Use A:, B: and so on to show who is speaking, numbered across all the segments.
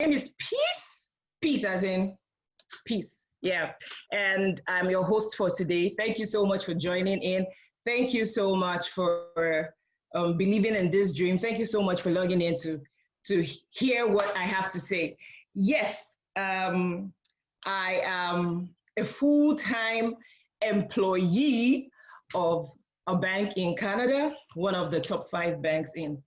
A: name is Peace. Peace as in peace. Yeah. And I'm your host for today. Thank you so much for joining in. Thank you so much for believing in this dream. Thank you so much for logging in to hear what I have to say. Yes, I am a full-time employee of a bank in Canada, one of the top 5 banks in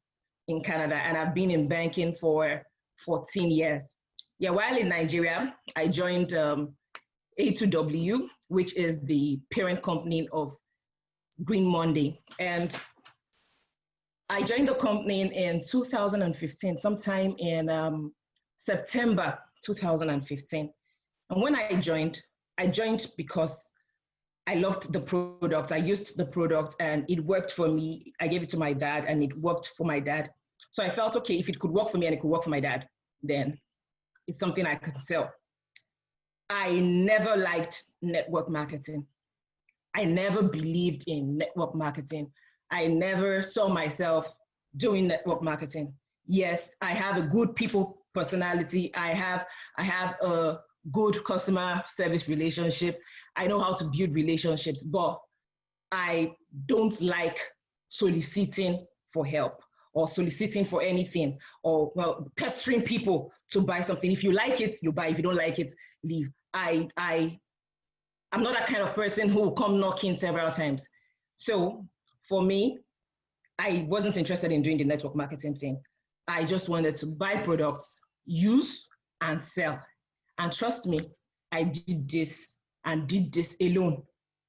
A: Canada, and I've been in banking for 14 years. Yeah, while in Nigeria, I joined A2W, which is the parent company of Green Monday. And I joined the company in 2015, sometime in September 2015. And when I joined because I loved the product. I used the product and it worked for me. I gave it to my dad and it worked for my dad. So I felt, okay, if it could work for me and it could work for my dad, then it's something I could sell. I never liked network marketing. I never believed in network marketing. I never saw myself doing network marketing. Yes, I have a good people personality. I have a good customer service relationship. I know how to build relationships, but I don't like soliciting for help or soliciting for anything or pestering people to buy something. If you like it, you buy. If you don't like it, leave. I'm not that kind of person who will come knocking several times. So for me, I wasn't interested in doing the network marketing thing. I just wanted to buy products, use and sell. And trust me, I did this alone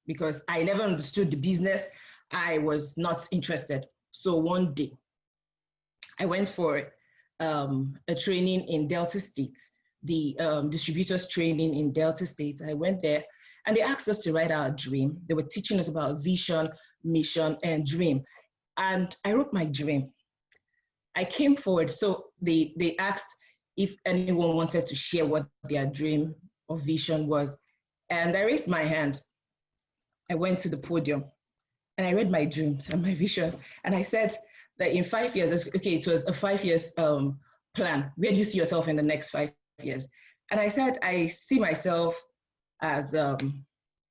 A: because I never understood the business. I was not interested. So one day, I went for a training in Delta State, the distributors training in Delta State. I went there and they asked us to write our dream. They were teaching us about vision, mission, and dream. And I wrote my dream. I came forward. So they asked if anyone wanted to share what their dream or vision was. And I raised my hand. I went to the podium and I read my dreams and my vision. And I said that in 5 years, okay, it was a 5 years plan. Where do you see yourself in the next 5 years? And I said, I see myself as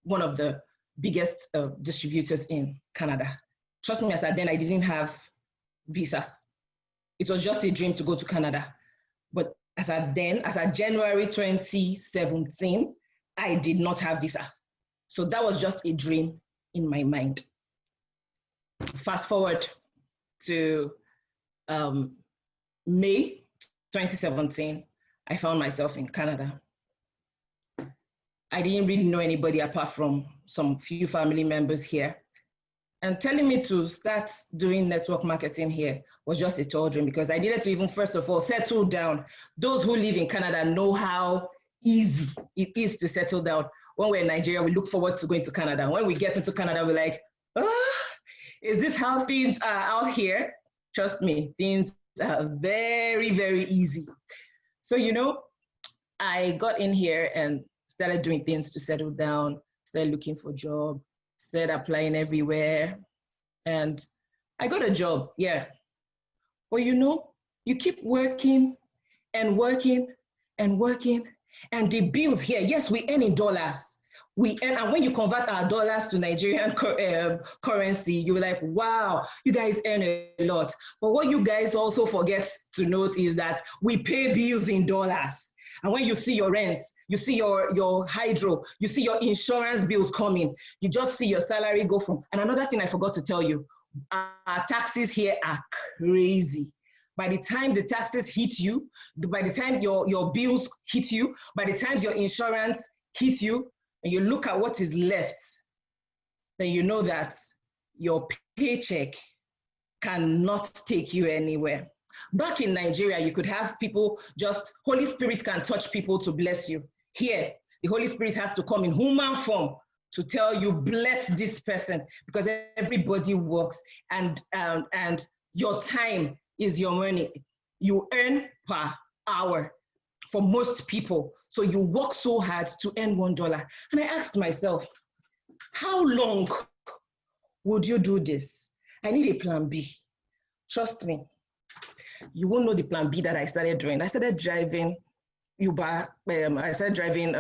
A: one of the biggest distributors in Canada. Trust me, as at then, I didn't have visa. It was just a dream to go to Canada. But as at January 2017, I did not have visa. So that was just a dream in my mind. Fast forward to May 2017, I found myself in Canada. I didn't really know anybody apart from some few family members here. And telling me to start doing network marketing here was just a tall dream because I needed to even, first of all, settle down. Those who live in Canada know how easy it is to settle down. When we're in Nigeria, we look forward to going to Canada. When we get into Canada, we're like, is this how things are out here? Trust me, things are very, very easy. So, I got in here and started doing things to settle down, started looking for a job, started applying everywhere, and I got a job, yeah. But you keep working and working and working, and the bills here, yes, we earn in dollars. We earn, and when you convert our dollars to Nigerian currency, you're like, wow, you guys earn a lot. But what you guys also forget to note is that we pay bills in dollars. And when you see your rent, you see your hydro, you see your insurance bills coming, you just see your salary go from. And another thing I forgot to tell you, our taxes here are crazy. By the time the taxes hit you, by the time your bills hit you, by the time your insurance hits you, and you look at what is left, then you know that your paycheck cannot take you anywhere. Back in Nigeria, you could have people Holy Spirit can touch people to bless you. Here, the Holy Spirit has to come in human form to tell you, bless this person, because everybody works and your time is your money. You earn per hour for most people. So you work so hard to earn $1. And I asked myself, how long would you do this? I need a plan B. Trust me. you won't know the plan B that I started doing. I started driving Uber. I started driving,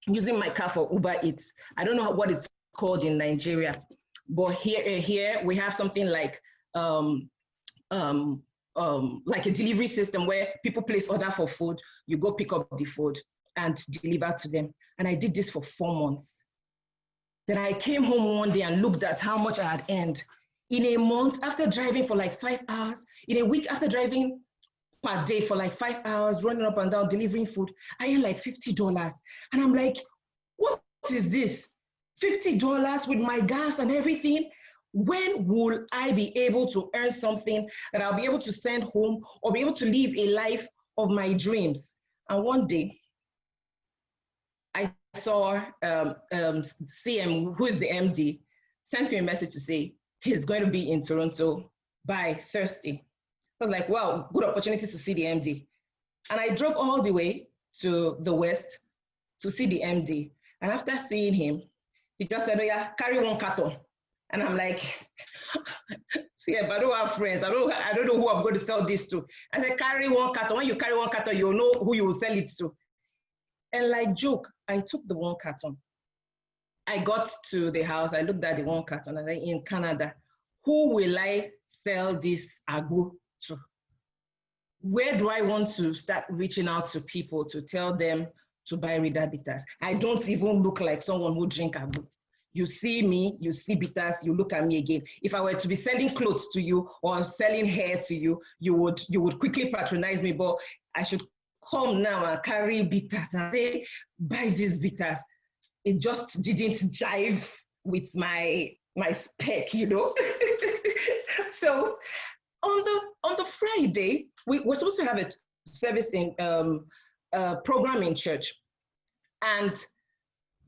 A: using my car for Uber Eats. I don't know what it's called in Nigeria, but here we have something like a delivery system where people place order for food, you go pick up the food and deliver to them. And I did this for 4 months. Then I came home one day and looked at how much I had earned. In a month, after driving for like 5 hours, in a week after driving per day for like 5 hours, running up and down, delivering food, I earned like $50. And I'm like, what is this? $50 with my gas and everything? When will I be able to earn something that I'll be able to send home or be able to live a life of my dreams? And one day, I saw CM, who is the MD, sent me a message to say he's going to be in Toronto by Thursday. I was like, wow, good opportunity to see the MD. And I drove all the way to the West to see the MD. And after seeing him, he just said, oh yeah, carry 1 carton. And I'm like, see, I don't have friends. I don't know who I'm going to sell this to. I said, carry 1 carton. When you carry 1 carton, you'll know who you will sell it to. And like joke, I took the 1 carton. I got to the house. I looked at the 1 carton. I said, in Canada, who will I sell this agbo to? Where do I want to start reaching out to people to tell them to buy Rida bitters? I don't even look like someone who drink agbo. You see me, you see bitters, you look at me again. If I were to be selling clothes to you or selling hair to you, you would quickly patronize me, but I should come now and carry bitters and say, buy these bitters. It just didn't jive with my spec, you know? So on the Friday, we were supposed to have a service in program in church. And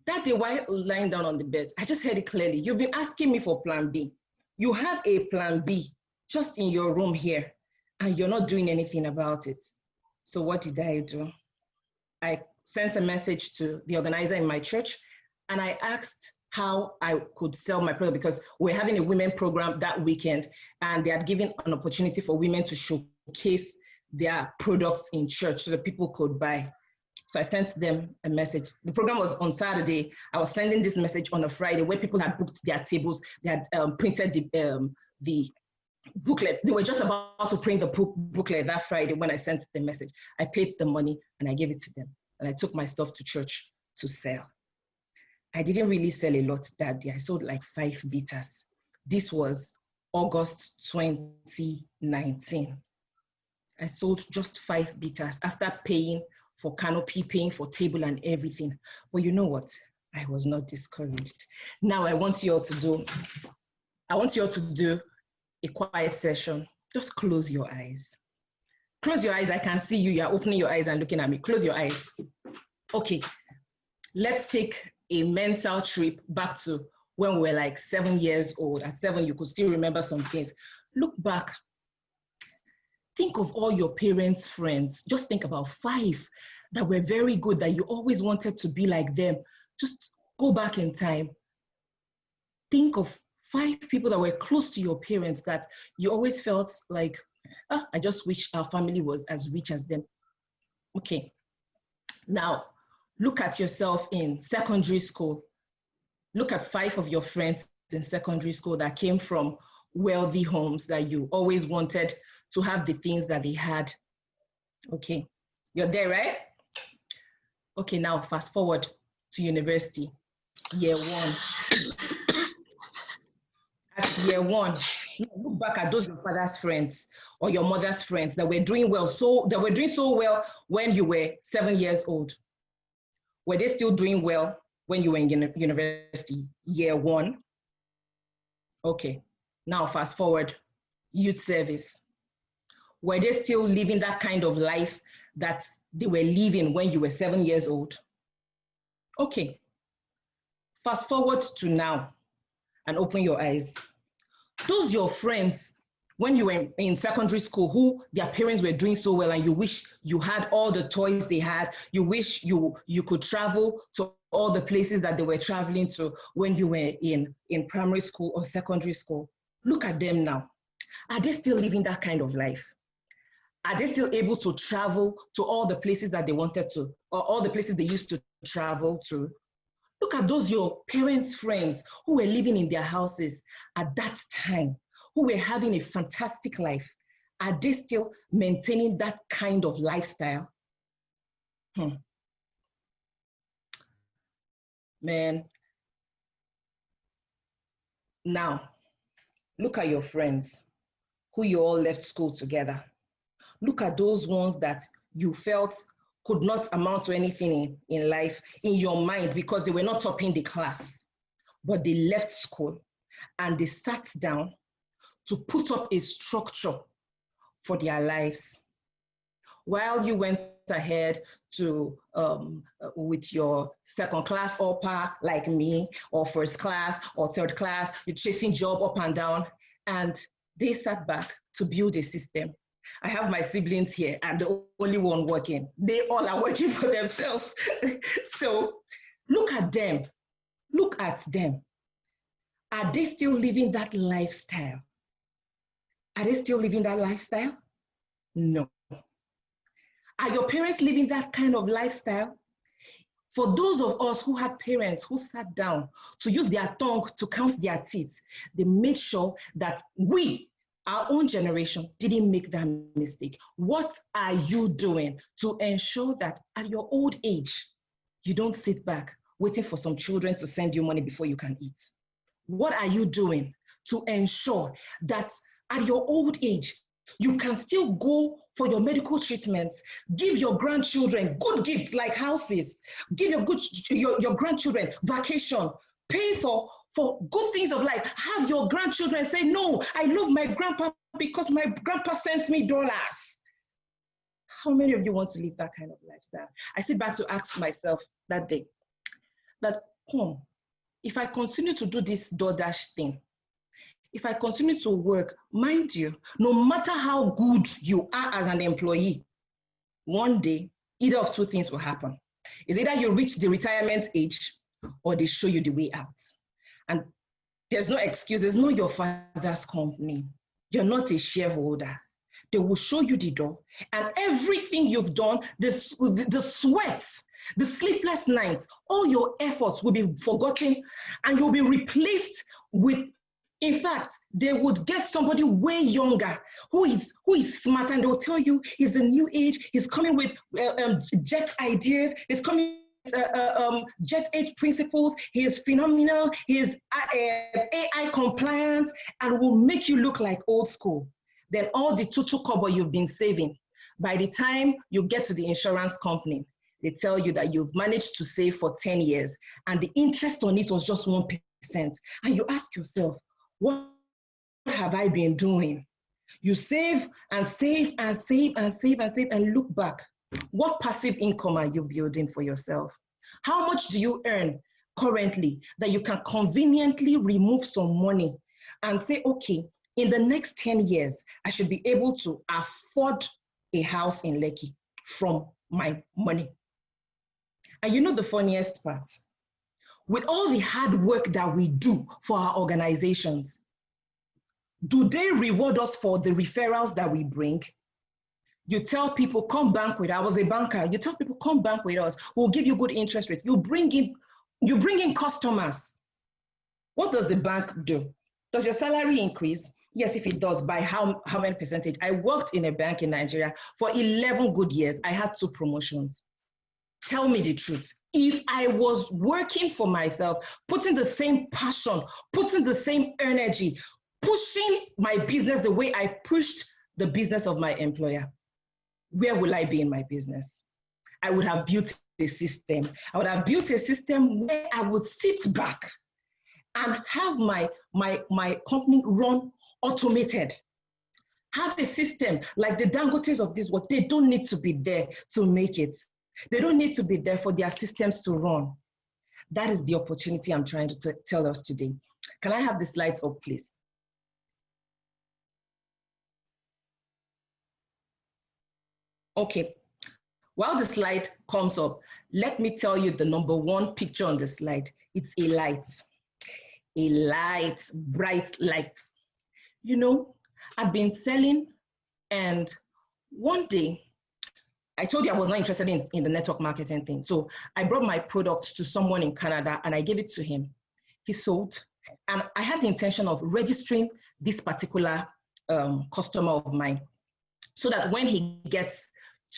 A: that day, while lying down on the bed, I just heard it clearly. You've been asking me for plan B. You have a plan B just in your room here, and you're not doing anything about it. So what did I do? I sent a message to the organizer in my church, and I asked how I could sell my product because we're having a women program that weekend, and they had given an opportunity for women to showcase their products in church so that people could buy. So I sent them a message. The program was on Saturday. I was sending this message on a Friday where people had booked their tables. They had printed the booklet. They were just about to print the booklet that Friday when I sent the message. I paid the money and I gave it to them. And I took my stuff to church to sell. I didn't really sell a lot that day. I sold like 5 bitters. This was August 2019. I sold just 5 bitters after paying for canopy, paying for table and everything. But you know what? I was not discouraged. Now I want you all to do a quiet session. Just close your eyes. Close your eyes. I can see you. You're opening your eyes and looking at me. Close your eyes. Okay. Let's take a mental trip back to when we were like 7 years old. At 7, you could still remember some things. Look back. Think of all your parents' friends. Just think about 5 that were very good, that you always wanted to be like them. Just go back in time. Think of 5 people that were close to your parents that you always felt like, I just wish our family was as rich as them. Okay. Now, look at yourself in secondary school. Look at 5 of your friends in secondary school that came from wealthy homes that you always wanted to have the things that they had. Okay, you're there, right? Okay, now fast forward to university, year 1. At year 1, look back at those your father's friends or your mother's friends that were doing well, that were doing so well when you were 7 years old. Were they still doing well when you were in university, year 1? Okay, now fast forward, youth service. Were they still living that kind of life that they were living when you were 7 years old? Okay, fast forward to now and open your eyes. Those your friends when you were in secondary school who their parents were doing so well and you wish you had all the toys they had, you wish you could travel to all the places that they were traveling to when you were in primary school or secondary school. Look at them now. Are they still living that kind of life? Are they still able to travel to all the places that they wanted to, or all the places they used to travel to? Look at those your parents' friends who were living in their houses at that time, who were having a fantastic life. Are they still maintaining that kind of lifestyle? Man, now look at your friends who you all left school together. Look at those ones that you felt could not amount to anything in life in your mind because they were not topping the class, but they left school and they sat down to put up a structure for their lives. While you went ahead to with your second class upper like me, or first class or third class, you're chasing job up and down, and they sat back to build a system. I have my siblings here. I'm the only one working. They all are working for themselves. So look at them. Look at them. Are they still living that lifestyle? Are they still living that lifestyle? No. Are your parents living that kind of lifestyle? For those of us who had parents who sat down to use their tongue to count their teeth, they made sure that we, our own generation, didn't make that mistake. What are you doing to ensure that at your old age, you don't sit back waiting for some children to send you money before you can eat? What are you doing to ensure that at your old age, you can still go for your medical treatments, give your grandchildren good gifts like houses, give your grandchildren vacation, pay for good things of life, have your grandchildren say, no, I love my grandpa because my grandpa sent me dollars. How many of you want to live that kind of lifestyle? I sit back to ask myself that day, that, if I continue to do this DoorDash thing, if I continue to work, mind you, no matter how good you are as an employee, one day, either of two things will happen. It's either you reach the retirement age or they show you the way out. And there's no excuse. It's not your father's company. You're not a shareholder. They will show you the door. And everything you've done, the sweat, the sleepless nights, all your efforts will be forgotten and you'll be replaced with, in fact, they would get somebody way younger who is smart, and they'll tell you he's a new age, he's coming with jet ideas, he's coming with jet age principles, he is phenomenal, he is AI compliant, and will make you look like old school. Then all the tutu kobo you've been saving, by the time you get to the insurance company, they tell you that you've managed to save for 10 years, and the interest on it was just 1%. And you ask yourself, what have I been doing? You save and save and save and save and save and look back. What passive income are you building for yourself? How much do you earn currently that you can conveniently remove some money and say, okay, in the next 10 years, I should be able to afford a house in Lekki from my money? And you know the funniest part? With all the hard work that we do for our organizations, do they reward us for the referrals that we bring? You tell people, come bank with us. I was a banker. You tell people, come bank with us. We'll give you good interest rate. You bring in customers. What does the bank do? Does your salary increase? Yes, if it does, by how many percentage? I worked in a bank in Nigeria for 11 good years. I had 2 promotions. Tell me the truth. If I was working for myself, putting the same passion, putting the same energy, pushing my business the way I pushed the business of my employer, where will I be in my business? I would have built a system. I would have built a system where I would sit back and have my company run automated. Have a system like the Dangotes of this world. They don't need to be there to make it. They don't need to be there for their systems to run. That is the opportunity I'm trying to tell us today. Can I have the slides up, please? Okay. While the slide comes up, let me tell you the number 1 picture on the slide. It's a light. A light, bright light. You know, I've been selling and one day, I told you I was not interested in the network marketing thing. So I brought my product to someone in Canada and I gave it to him. He sold. And I had the intention of registering this particular customer of mine so that when he gets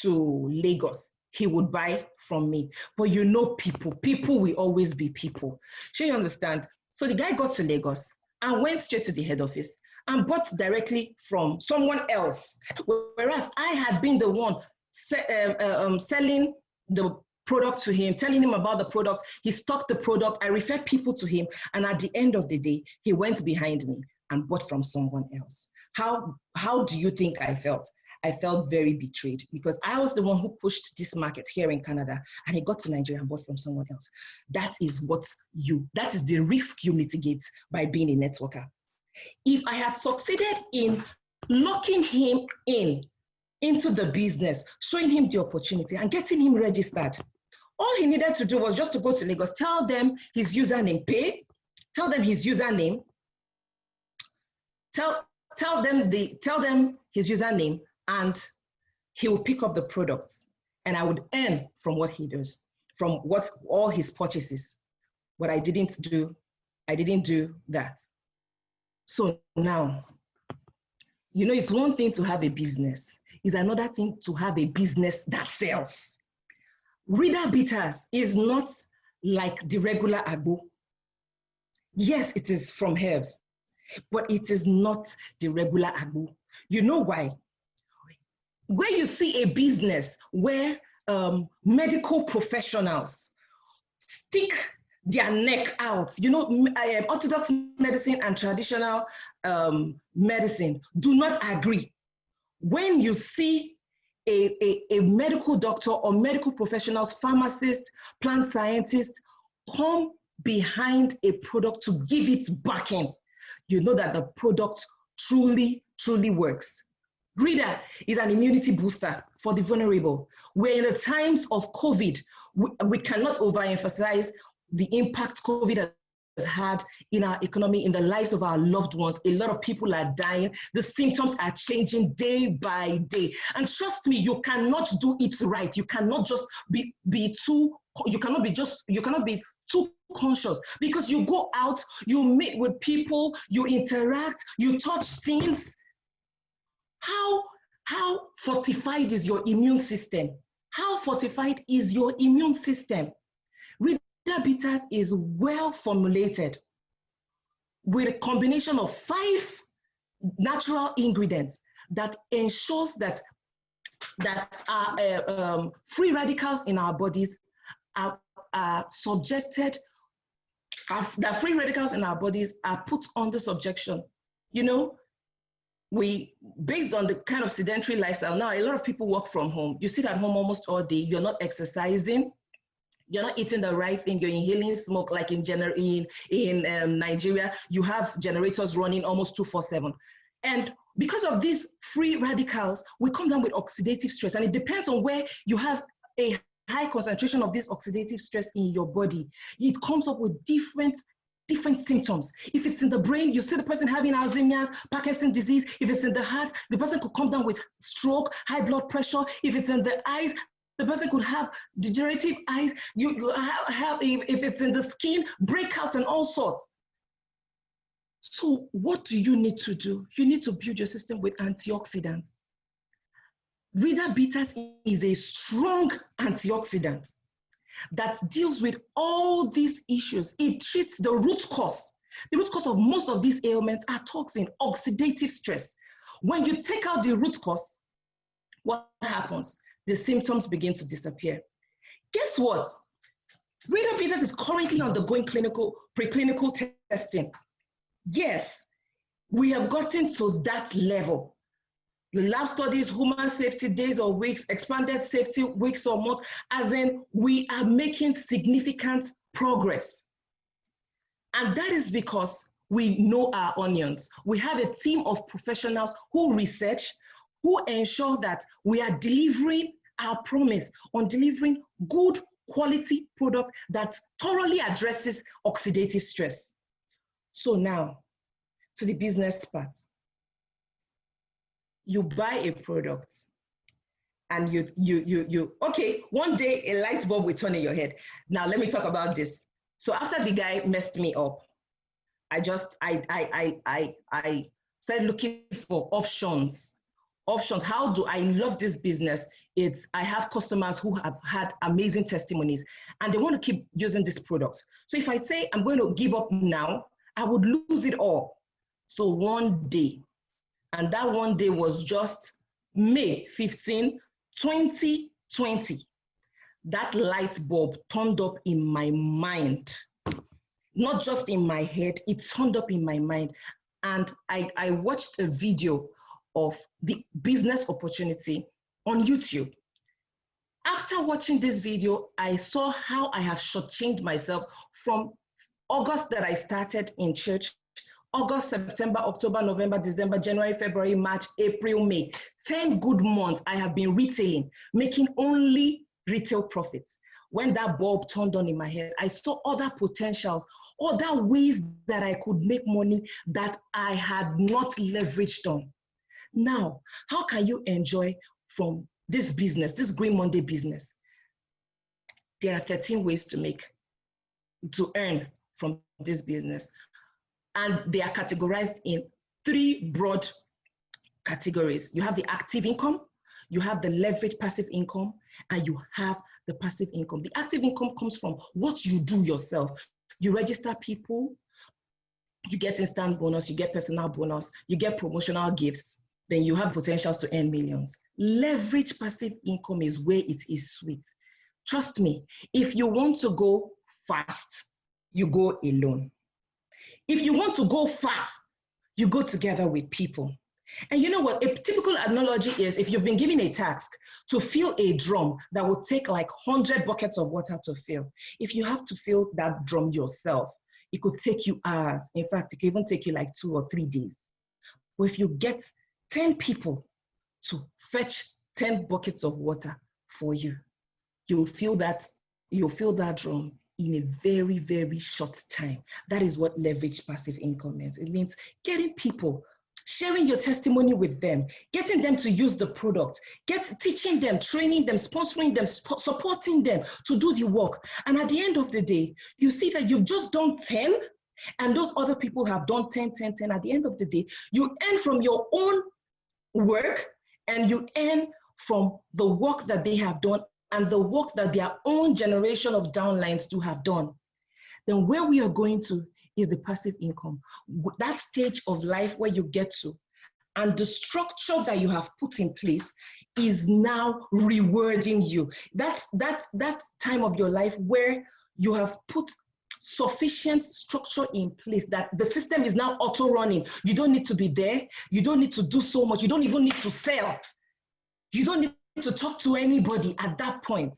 A: to Lagos, he would buy from me. But you know, people will always be people. So you understand? So the guy got to Lagos and went straight to the head office and bought directly from someone else. Whereas I had been the one selling the product to him, telling him about the product. He stocked the product. I referred people to him. And at the end of the day, he went behind me and bought from someone else. How do you think I felt? I felt very betrayed because I was the one who pushed this market here in Canada and he got to Nigeria and bought from someone else. That is the risk you mitigate by being a networker. If I had succeeded in locking him into the business, showing him the opportunity and getting him registered, all he needed to do was just to go to Lagos, tell them his username, tell them his username, tell them his username, and he will pick up the products and I would earn from what he does, from all his purchases. But I didn't do that. So now, you know, it's one thing to have a business. It's another thing to have a business that sells. Reader Bitters is not like the regular agbo. Yes, it is from herbs, but it is not the regular agbo. You know why? Where you see a business where medical professionals stick their neck out, you know, orthodox medicine and traditional medicine do not agree. When you see a medical doctor or medical professionals, pharmacist, plant scientist come behind a product to give it backing, you know that the product truly, truly works. Reader is an immunity booster for the vulnerable. Where in the times of COVID, we cannot overemphasize the impact COVID has had in our economy, in the lives of our loved ones. A lot of people are dying. The symptoms are changing day by day. And trust me, you cannot do it right. You cannot just be too conscious because you go out, you meet with people, you interact, you touch things. How fortified is your immune system? How fortified is your immune system? Reader Bitters is well formulated with a combination of 5 natural ingredients that ensures that our free radicals in our bodies are subjected, that free radicals in our bodies are put under subjection. You know, based on the kind of sedentary lifestyle now, a lot of people work from home. You sit at home almost all day. You're not exercising. You're not eating the right thing. You're inhaling smoke. Like in Nigeria, you have generators running almost 24/7. And because of these free radicals, we come down with oxidative stress. And it depends on where you have a high concentration of this oxidative stress in your body. It comes up with different symptoms. If it's in the brain, you see the person having Alzheimer's, Parkinson's disease. If it's in the heart, the person could come down with stroke, high blood pressure. If it's in the eyes, the person could have degenerative eyes. You have, if it's in the skin, breakouts and all sorts. So what do you need to do? You need to build your system with antioxidants. Reader Bitters is a strong antioxidant that deals with all these issues. It treats the root cause. The root cause of most of these ailments are toxin, oxidative stress. When you take out the root cause, what happens? The symptoms begin to disappear. Guess what? Reader Bitters is currently undergoing preclinical testing. Yes, we have gotten to that level. The lab studies, human safety days or weeks, expanded safety weeks or months, as in we are making significant progress. And that is because we know our onions. We have a team of professionals who research, who ensure that we are delivering our promise on delivering good quality product that thoroughly addresses oxidative stress. So now, to the business part. You buy a product, and okay, one day a light bulb will turn in your head. Now let me talk about this. So after the guy messed me up, I started looking for options. How do I love this business? I have customers who have had amazing testimonies and they want to keep using this product. So if I say I'm going to give up now, I would lose it all. So one day, and that one day was just May 15, 2020, that light bulb turned up in my mind. Not just in my head, it turned up in my mind. And I watched a video of the business opportunity on YouTube. After watching this video, I saw how I have shortchanged myself from August that I started in church, August, September, October, November, December, January, February, March, April, May. 10 good months I have been retailing, making only retail profits. When that bulb turned on in my head, I saw other potentials, other ways that I could make money that I had not leveraged on. Now, how can you enjoy from this business, this Green Monday business? There are 13 ways to earn from this business. And they are categorized in 3 broad categories. You have the active income, you have the leverage passive income, and you have the passive income. The active income comes from what you do yourself. You register people, you get instant bonus, you get personal bonus, you get promotional gifts, then you have potentials to earn millions. Leverage passive income is where it is sweet. Trust me, if you want to go fast, you go alone. If you want to go far, you go together with people. And you know what? A typical analogy is if you've been given a task to fill a drum that will take like 100 buckets of water to fill. If you have to fill that drum yourself, it could take you hours. In fact, it could even take you like 2 or 3 days. But if you get 10 people to fetch 10 buckets of water for you, you'll fill that drum in a very, very short time. That is what leverage passive income means. It means getting people, sharing your testimony with them, getting them to use the product, teaching them, training them, sponsoring them, supporting them to do the work. And at the end of the day, you see that you've just done 10 and those other people have done 10, 10, 10. At the end of the day, you earn from your own work and you earn from the work that they have done and the work that their own generation of downlines do have done. Then where we are going to is the passive income. That stage of life where you get to, and the structure that you have put in place is now rewarding you. That's that time of your life where you have put sufficient structure in place that the system is now auto-running. You don't need to be there. You don't need to do so much. You don't even need to sell. You don't need to talk to anybody at that point.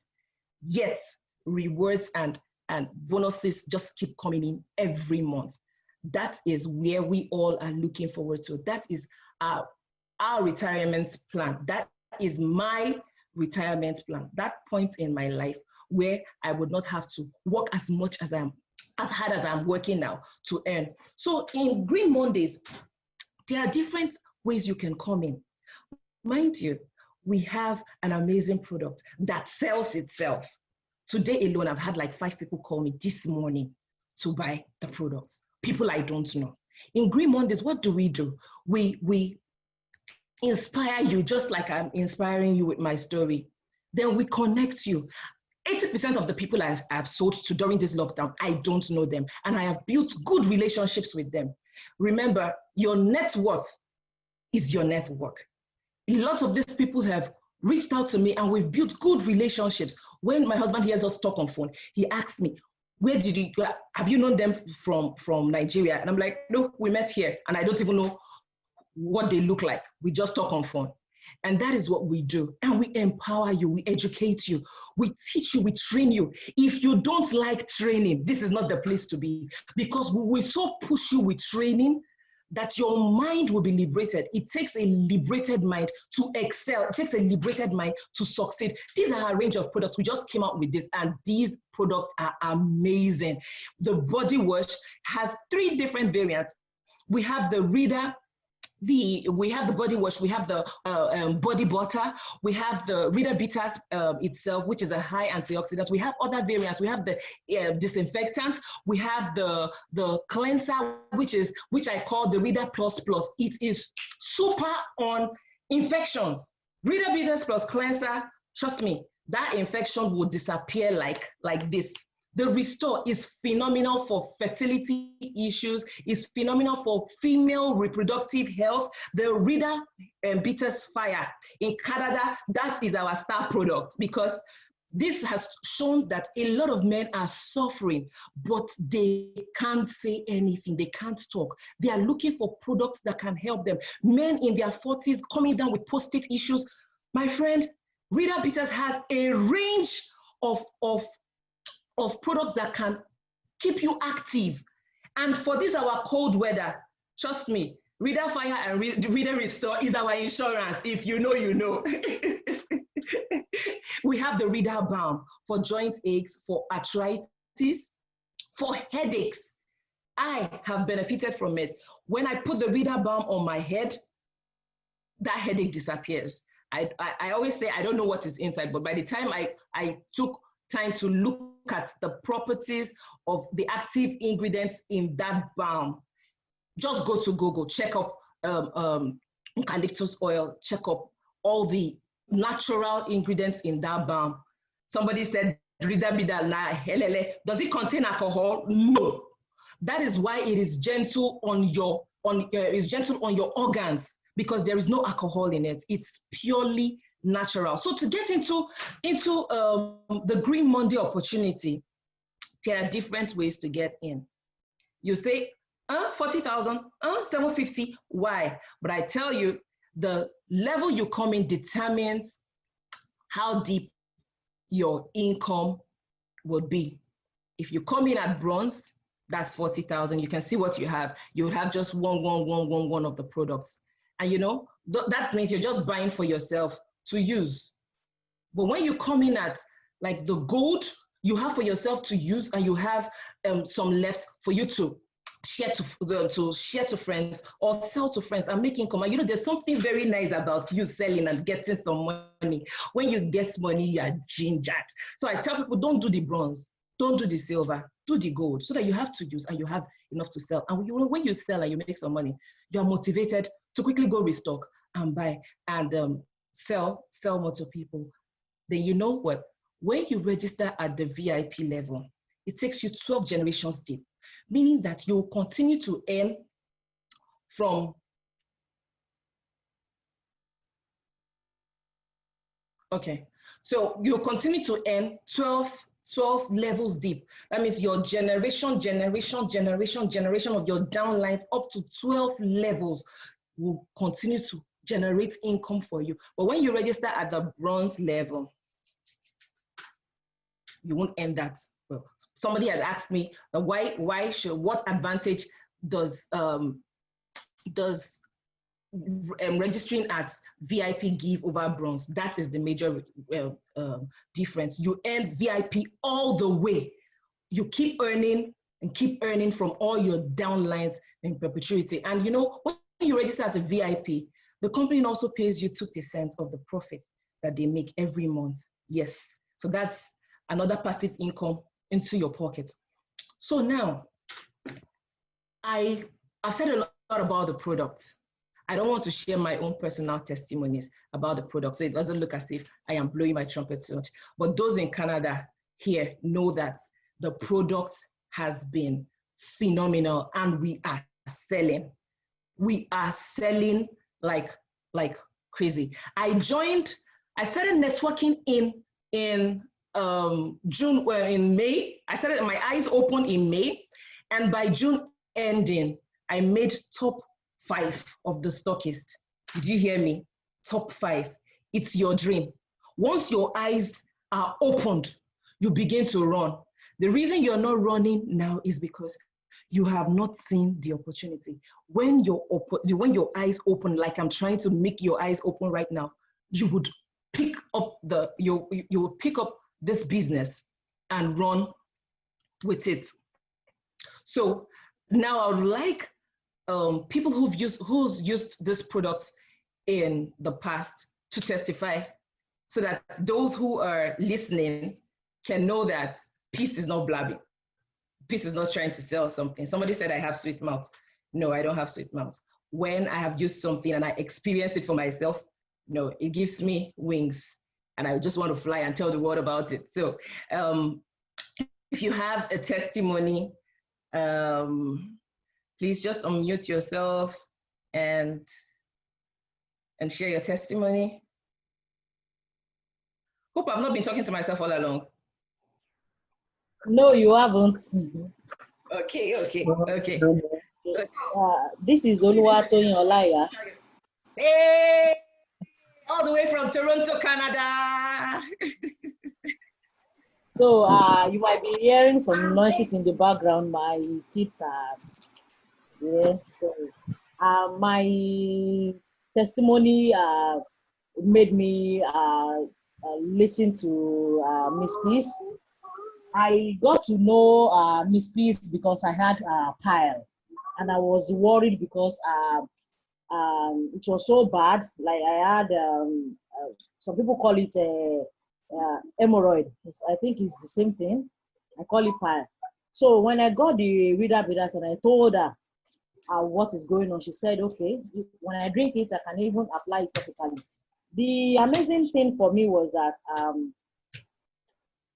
A: Yet rewards and bonuses just keep coming in every month. That is where we all are looking forward to. That is our retirement plan. That is my retirement plan. That point in my life where I would not have to work as much as hard as I'm working now to earn. So in Green Mondays, there are different ways you can come in. Mind you, we have an amazing product that sells itself. Today alone, I've had like 5 people call me this morning to buy the products. People I don't know. In Green Mondays, what do? We inspire you just like I'm inspiring you with my story. Then we connect you. 80% of the people I've sold to during this lockdown, I don't know them. And I have built good relationships with them. Remember, your net worth is your network. Lots of these people have reached out to me and we've built good relationships. When my husband hears us talk on phone, he asks me, have you known them from Nigeria? And I'm like, no, we met here and I don't even know what they look like. We just talk on phone. And that is what we do. And we empower you, we educate you, we teach you, we train you. If you don't like training, this is not the place to be, because we will so push you with training that your mind will be liberated. It takes a liberated mind to excel. It takes a liberated mind to succeed. These are a range of products. We just came out with this, and these products are amazing. The body wash has 3 different variants. We have the reader we have the body wash, we have the body butter, we have the Rita Bitters itself, which is a high antioxidant. We have other variants. We have the disinfectant. We have the cleanser, which I call the Rita Plus Plus. It is super on infections. Rita Bitters plus cleanser. Trust me, that infection will disappear like this. The Restore is phenomenal for fertility issues, is phenomenal for female reproductive health. The Rita Bitters Fire in Canada, that is our star product, because this has shown that a lot of men are suffering, but they can't say anything. They can't talk. They are looking for products that can help them. Men in their 40s coming down with prostate issues. My friend, Rita Bitters has a range of products that can keep you active. And for this, our cold weather, trust me, Rita Fire and Rita Restore is our insurance. If you know, you know. We have the Rita Balm for joint aches, for arthritis, for headaches. I have benefited from it. When I put the Rita Balm on my head, that headache disappears. I always say I don't know what is inside, but by the time I took time to look at the properties of the active ingredients in that balm, just go to Google, check up eucalyptus oil, check up all the natural ingredients in that balm. Somebody said, does it contain alcohol? No. That is why it is gentle on your organs, because there is no alcohol in it. It's purely natural. So to get into the Green Monday opportunity, there are different ways to get in. You say, 40,000, 750, why? But I tell you, the level you come in determines how deep your income would be. If you come in at bronze, that's 40,000. You can see what you have. You would have just one of the products. And you know, that means you're just buying for yourself to use. But when you come in at like the gold, you have for yourself to use, and you have some left for you to share to friends or sell to friends and make income. And you know, there's something very nice about you selling and getting some money. When you get money, you are gingered. So I tell people, don't do the bronze, don't do the silver, do the gold, so that you have to use and you have enough to sell. And when you sell and you make some money, you are motivated to quickly go restock and buy and sell more to people. Then you know what? When you register at the VIP level, it takes you 12 generations deep, meaning that you will continue to earn from, okay, so you'll continue to earn 12 levels deep. That means your generation of your downlines up to 12 levels will continue to generate income for you. But when you register at the bronze level, you won't earn that. Well, somebody has asked me, what advantage does registering at VIP give over bronze? That is the major difference. You earn VIP all the way. You keep earning and keep earning from all your downlines in perpetuity. And you know, when you register at the VIP, the company also pays you 2% of the profit that they make every month. Yes, so that's another passive income into your pocket. So now, I've said a lot about the product. I don't want to share my own personal testimonies about the product, so it doesn't look as if I am blowing my trumpet too much. But those in Canada here know that the product has been phenomenal, and we are selling. We are selling like crazy. I started networking in June, well, in May. I started, my eyes opened in May, and by June ending, I made top 5 of the stockists. Did you hear me? Top 5. It's your dream. Once your eyes are opened, you begin to run. The reason you're not running now is because you have not seen the opportunity. When your eyes open, like I'm trying to make your eyes open right now, you would pick up you would pick up this business and run with it. So now I would like people who's used this product in the past to testify, so that those who are listening can know that Peace is not blabbing. Peace is not trying to sell something. Somebody said I have sweet mouth. No, I don't have sweet mouth. When I have used something and I experience it for myself, no, it gives me wings, and I just want to fly and tell the world about it. So if you have a testimony, please just unmute yourself and share your testimony. Hope I've not been talking to myself all along.
B: No, you haven't.
A: Okay.
B: This is Oluwatoyin Olaya.
A: Hey, all the way from Toronto, Canada.
B: So you might be hearing some noises in the background. My kids are there. So my testimony made me listen to Miss Peace. I got to know Miss Peace because I had a pile, and I was worried because it was so bad. Like I had, some people call it hemorrhoid. I think it's the same thing. I call it pile. So when I got the reader with us and I told her what is going on, she said, okay, when I drink it, I can even apply it topically. The amazing thing for me was that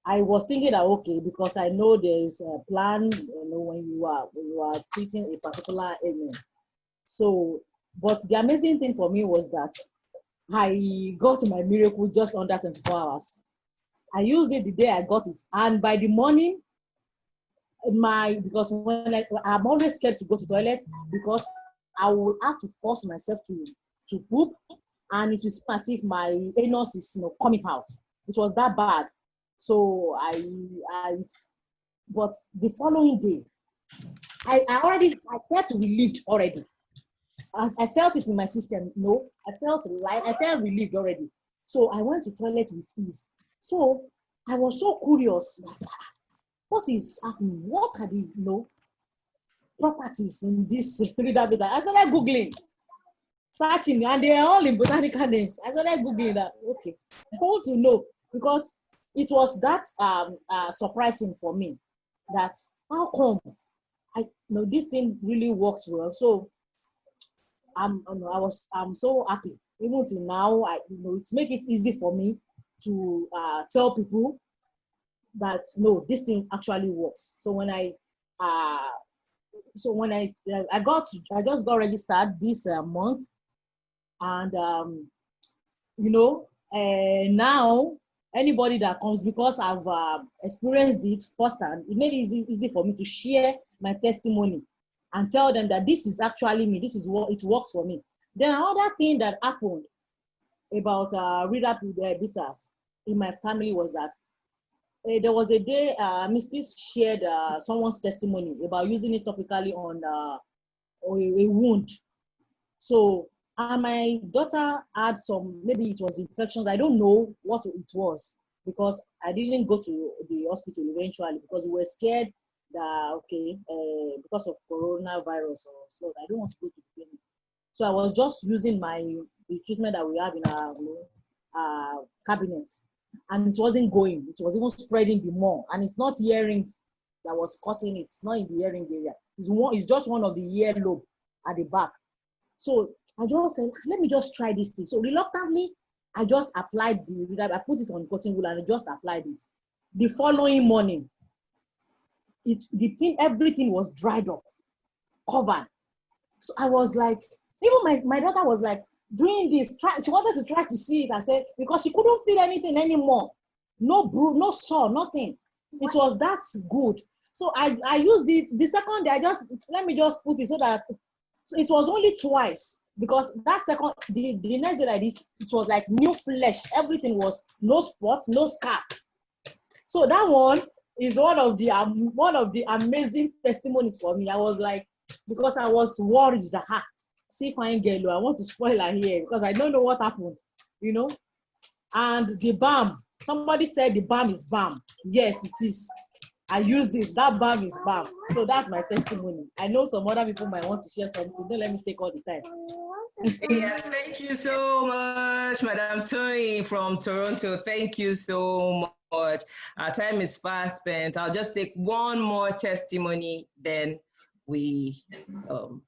B: I was thinking that, okay, because I know there's a plan, when you are treating a particular ailment. So, but the amazing thing for me was that I got my miracle just under 24 hours. I used it the day I got it, and by the morning, because when I'm always scared to go to toilet because I will have to force myself to poop, and it will seem as if my anus is coming out. It was that bad. So but the following day, I felt relieved already. I felt it in my system. No, I felt relieved already. So I went to toilet with ease. So I was so curious that what is happening? What are the properties in this reader? I started Googling, searching, and they are all in botanical names. I started Googling that. Okay, I want to know because it was that surprising for me that how come this thing really works well. So I'm so happy. Even till now, it's make it easy for me to tell people that no, this thing actually works. So when I just got registered this month, and now anybody that comes, because I've experienced it firsthand, it made it easy for me to share my testimony and tell them that this is actually me. This is what it works for me. Then another thing that happened about reader bitters in my family was that there was a day Miss Peace shared someone's testimony about using it topically on a wound. So my daughter had some, maybe it was infections. I don't know what it was because I didn't go to the hospital eventually because we were scared that, because of coronavirus, so I don't want to go to the clinic. So I was just using the treatment that we have in our cabinets, and it wasn't going. It was even spreading the more, and it's not hearing that was causing it. It's not in the hearing area. It's just one of the earlobe at the back. So I just said, let me just try this thing. So reluctantly, I just applied I put it on cotton wool and I just applied it. The following morning, everything was dried off, covered. So I was like, even my daughter was like doing this, she wanted to try to see it. I said, because she couldn't feel anything anymore. No bruise, no sore, nothing. It was that good. So I used it the second day. Let me just put it so that, so it was only twice, because that second, the next day like this, it was like new flesh. Everything was no spots, no scar. So that one is one of the amazing testimonies for me. I was like, because I was worried that, see fine girl, I want to spoil her here because I don't know what happened, And the balm, somebody said the balm is balm. Yes, it is. I use this. That balm is balm. So that's my testimony. I know some other people might want to share something. Don't let me take all the time.
A: Yeah, thank you so much, Madam Tony from Toronto. Thank you so much. Our time is fast spent. I'll just take one more testimony, then we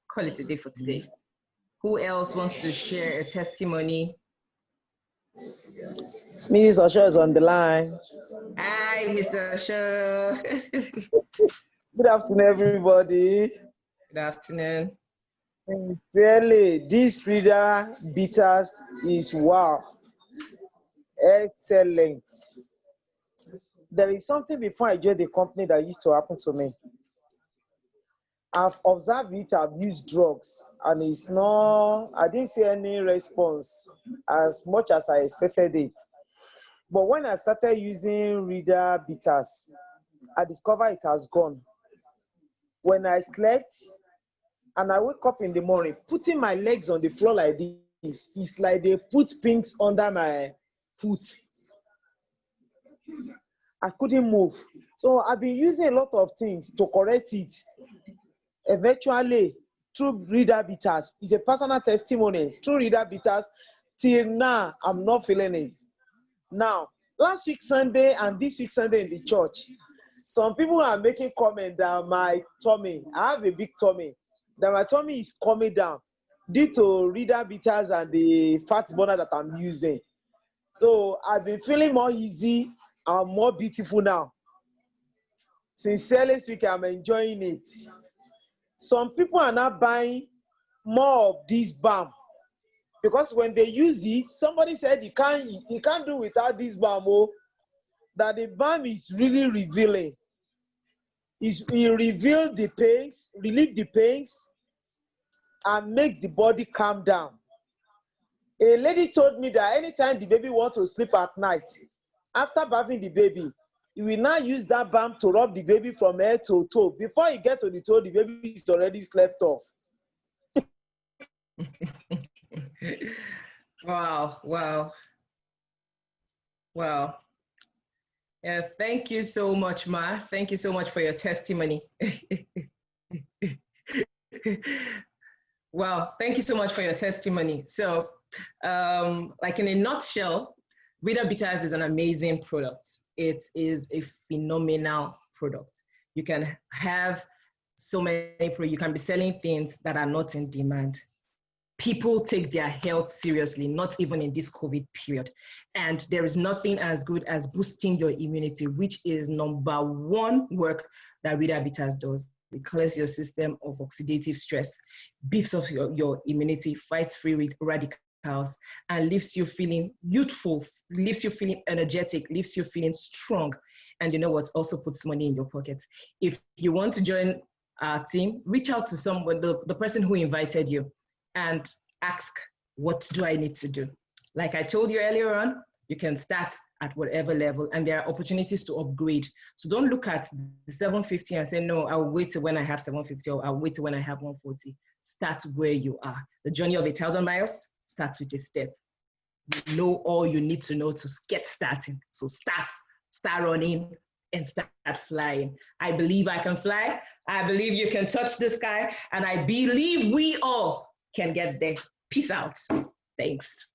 A: call it a day for today. Who else wants to share a testimony?
C: Miss Osho is on the line.
A: Hi, Mr. Shaw.
C: Good afternoon, everybody.
A: Good afternoon.
C: Sincerely, this reader bitters is wow. Excellent. There is something before I joined the company that used to happen to me. I've observed it, I've used drugs, and it's not, I didn't see any response as much as I expected it. But when I started using reader bitters, I discovered it has gone. When I slept and I wake up in the morning, putting my legs on the floor like this, it's like they put pinks under my foot. I couldn't move. So I've been using a lot of things to correct it. Eventually, through reader bitters, it's a personal testimony. Through reader bitters, till now, I'm not feeling it. Now, last week Sunday and this week Sunday in the church, some people are making comment that my tummy, I have a big tummy, that my tummy is coming down due to reader bitters and the fat burner that I'm using. So I've been feeling more easy and more beautiful now. Sincerely speaking, I'm enjoying it. Some people are now buying more of this balm because when they use it, somebody said you can't do without this balm. Oh, that the balm is really revealing. It reveals the pains, relieve the pains, and make the body calm down. A lady told me that anytime the baby wants to sleep at night, after bathing the baby, you will now use that balm to rub the baby from head to toe. Before you get to the toe, the baby is already slept off.
A: Wow, wow, wow. Yeah, thank you so much, Ma. Thank you so much for your testimony. Wow, thank you so much for your testimony. So, like in a nutshell, Vida Bitters is an amazing product. It is a phenomenal product. You can have so many, you can be selling things that are not in demand. People take their health seriously, not even in this COVID period. And there is nothing as good as boosting your immunity, which is number one work that Vida Bitters does. It clears your system of oxidative stress, beefs up your immunity, fights free radicals, and leaves you feeling youthful, leaves you feeling energetic, leaves you feeling strong. And you know what? Also puts money in your pocket. If you want to join our team, reach out to someone, the person who invited you, and ask, what do I need to do? Like I told you earlier on, you can start at whatever level, and there are opportunities to upgrade. So don't look at the 750 and say, no, I'll wait till when I have 750 or I'll wait till when I have 140. Start where you are. The journey of 1,000 miles starts with a step. You know all you need to know to get started. So start running and start flying. I believe I can fly. I believe you can touch the sky. And I believe we all can get there. Peace out. Thanks.